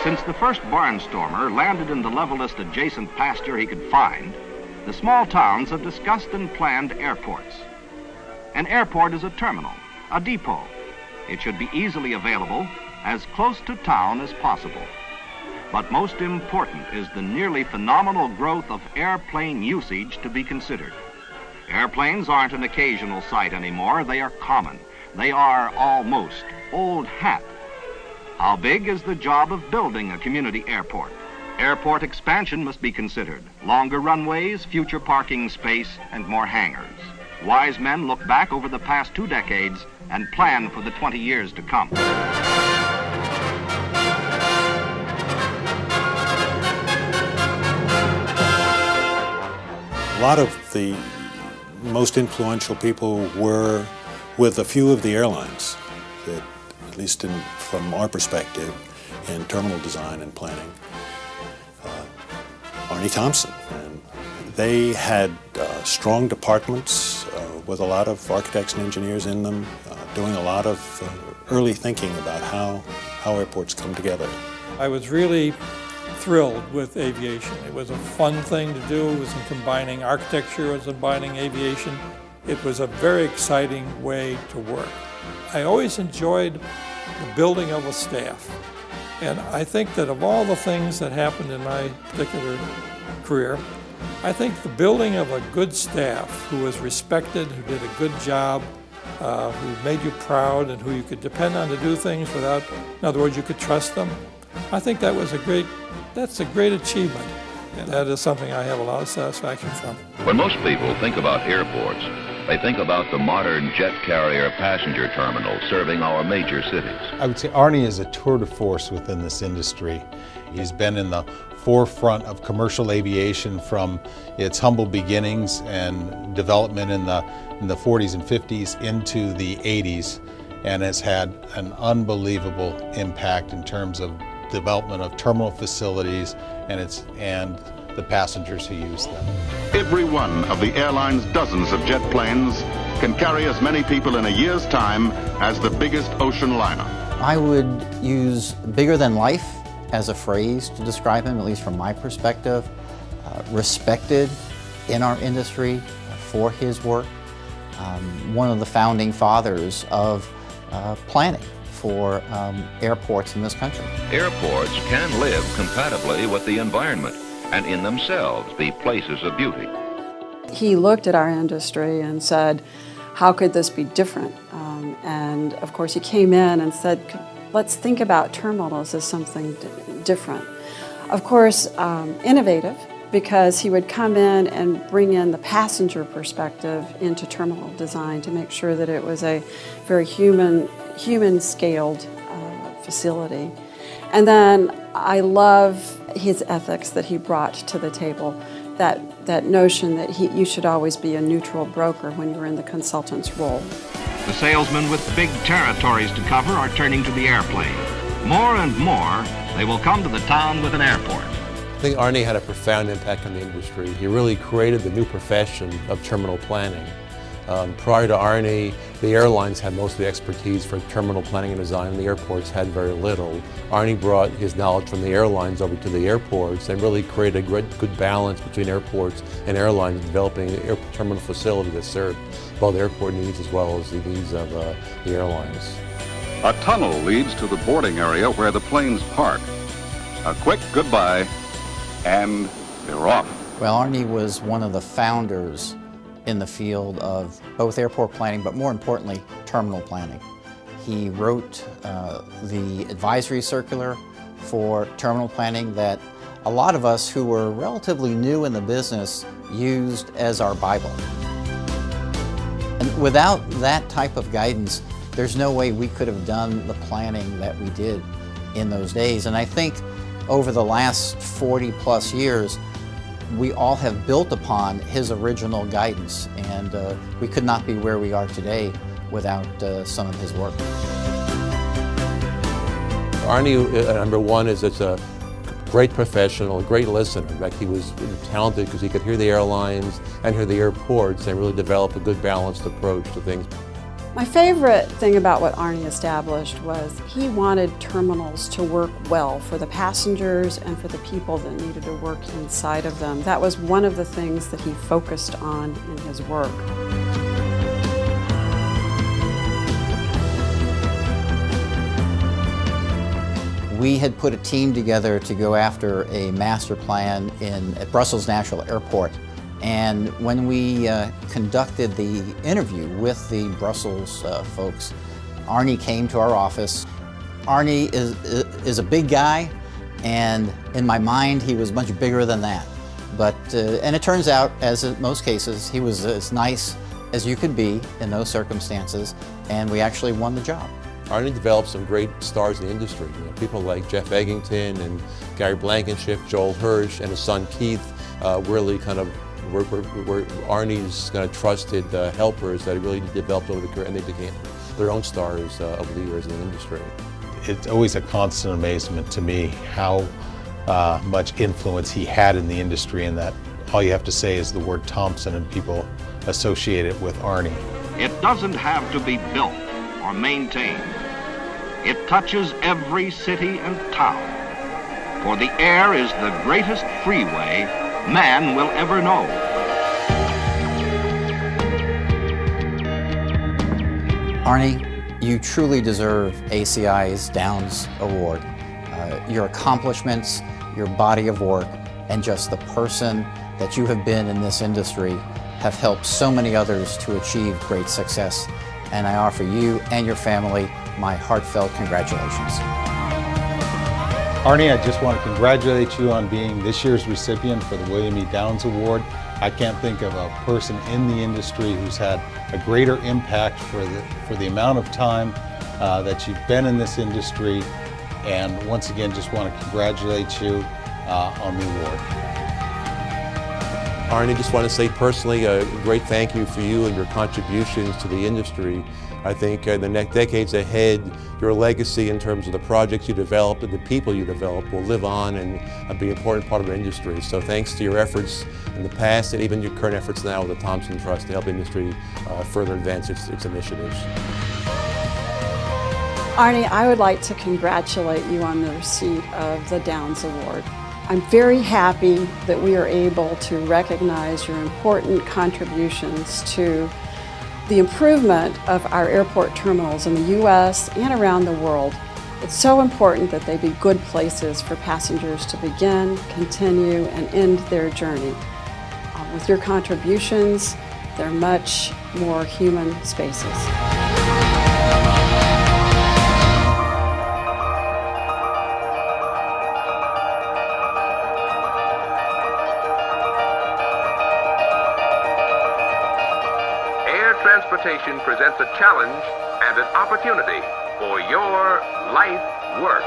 Since the first barnstormer landed in the levelest adjacent pasture he could find, the small towns have discussed and planned airports. An airport is a terminal, a depot. It should be easily available, as close to town as possible. But most important is the nearly phenomenal growth of airplane usage to be considered. Airplanes aren't an occasional sight anymore, they are common. They are almost old hat. How big is the job of building a community airport? Airport expansion must be considered. Longer runways, future parking space, and more hangars. Wise men look back over the past 2 decades and plan for the 20 years to come. A lot of the most influential people were with a few of the airlines, that, at least from our perspective, in terminal design and planning. Arnie Thompson, and they had strong departments with a lot of architects and engineers in them, doing a lot of early thinking about how airports come together. I was really thrilled with aviation. It was a fun thing to do. It was combining architecture, it was combining aviation. It was a very exciting way to work. I always enjoyed the building of a staff. And I think that of all the things that happened in my particular career, I think the building of a good staff who was respected, who did a good job, who made you proud and who you could depend on to do things without, in other words, you could trust them. I think that's a great achievement. And that is something I have a lot of satisfaction from. When most people think about airports, they think about the modern jet carrier passenger terminal serving our major cities. I would say Arnie is a tour de force within this industry. He's been in the forefront of commercial aviation from its humble beginnings and development in the 40s and 50s into the 80s, and has had an unbelievable impact in terms of development of terminal facilities and the passengers who use them. Every one of the airline's dozens of jet planes can carry as many people in a year's time as the biggest ocean liner. I would use bigger than life as a phrase to describe him, at least from my perspective. Respected in our industry for his work. One of the founding fathers of planning for airports in this country. Airports can live compatibly with the environment and in themselves be places of beauty. He looked at our industry and said, how could this be different? And of course he came in and said, let's think about terminals as something different. Of course, innovative, because he would come in and bring in the passenger perspective into terminal design to make sure that it was a very human-scaled facility. And then I love his ethics that he brought to the table, that notion that you should always be a neutral broker when you're in the consultant's role. The salesmen with big territories to cover are turning to the airplane. More and more, they will come to the town with an airport. I think Arnie had a profound impact on the industry. He really created the new profession of terminal planning. Prior to Arnie, the airlines had most of the expertise for terminal planning and design, and the airports had very little. Arnie brought his knowledge from the airlines over to the airports and really created a good balance between airports and airlines, developing an airport terminal facility that served both airport needs as well as the needs of the airlines. A tunnel leads to the boarding area where the planes park. A quick goodbye, and they're off. Well, Arnie was one of the founders in the field of both airport planning, but more importantly, terminal planning. He wrote the advisory circular for terminal planning that a lot of us who were relatively new in the business used as our Bible. And without that type of guidance, there's no way we could have done the planning that we did in those days. And I think over the last 40 plus years, we all have built upon his original guidance, and we could not be where we are today without some of his work. Arnie, number one, is a great professional, a great listener. In fact, he was talented because he could hear the airlines and hear the airports and really develop a good balanced approach to things. My favorite thing about what Arnie established was he wanted terminals to work well for the passengers and for the people that needed to work inside of them. That was one of the things that he focused on in his work. We had put a team together to go after a master plan at Brussels National Airport. And when we conducted the interview with the Brussels folks, Arnie came to our office. Arnie is a big guy, and in my mind, he was much bigger than that. But, and it turns out, as in most cases, he was as nice as you could be in those circumstances, and we actually won the job. Arnie developed some great stars in the industry. People like Jeff Eggington and Gary Blankenship, Joel Hirsch, and his son Keith really kind of were Arnie's kind of trusted helpers that he really developed over the career, and they became their own stars over the years in the industry. It's always a constant amazement to me how much influence he had in the industry, and that all you have to say is the word Thompson and people associate it with Arnie. It doesn't have to be built or maintained. It touches every city and town. For the air is the greatest freeway man will ever know. Arnie, you truly deserve ACI's Downs Award. Your accomplishments, your body of work, and just the person that you have been in this industry have helped so many others to achieve great success. And I offer you and your family my heartfelt congratulations. Arnie, I just want to congratulate you on being this year's recipient for the William E. Downs Award. I can't think of a person in the industry who's had a greater impact for the amount of time that you've been in this industry. And once again, just want to congratulate you on the award. Arnie, just want to say personally a great thank you for you and your contributions to the industry. I think in the next decades ahead, your legacy in terms of the projects you developed and the people you developed will live on and be an important part of our industry. So thanks to your efforts in the past and even your current efforts now with the Thompson Trust to help the industry further advance its initiatives. Arnie, I would like to congratulate you on the receipt of the Downs Award. I'm very happy that we are able to recognize your important contributions to the improvement of our airport terminals in the U.S. and around the world. It's so important that they be good places for passengers to begin, continue, and end their journey. With your contributions, they're much more human spaces. Transportation presents a challenge and an opportunity for your life work.